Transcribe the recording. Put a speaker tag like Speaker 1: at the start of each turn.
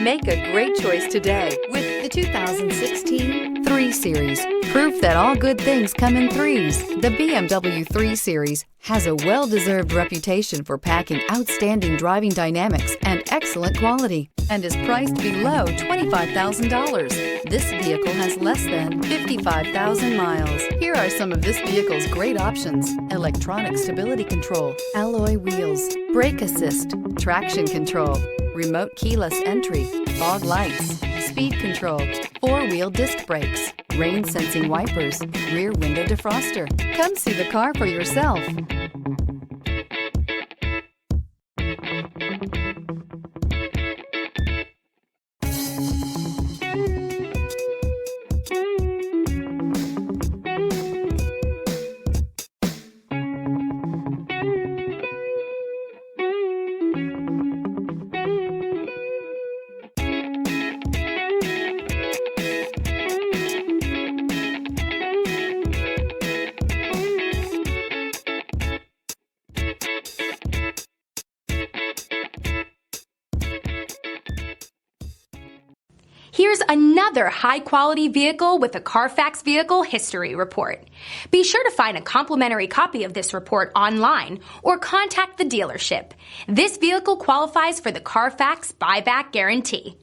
Speaker 1: Make a great choice today with the 2016 3 Series. Proof that all good things come in threes. The BMW 3 Series has a well-deserved reputation for packing outstanding driving dynamics and excellent quality and is priced below $25,000. This vehicle has less than 55,000 miles. Here are some of this vehicle's great options: electronic stability control, alloy wheels, brake assist, traction control, remote keyless entry, fog lights, speed control, 4-wheel disc brakes, rain sensing wipers, rear window defroster. Come see the car for yourself.
Speaker 2: Here's another high-quality vehicle with a Carfax Vehicle History Report. Be sure to find a complimentary copy of this report online or contact the dealership. This vehicle qualifies for the Carfax Buyback Guarantee.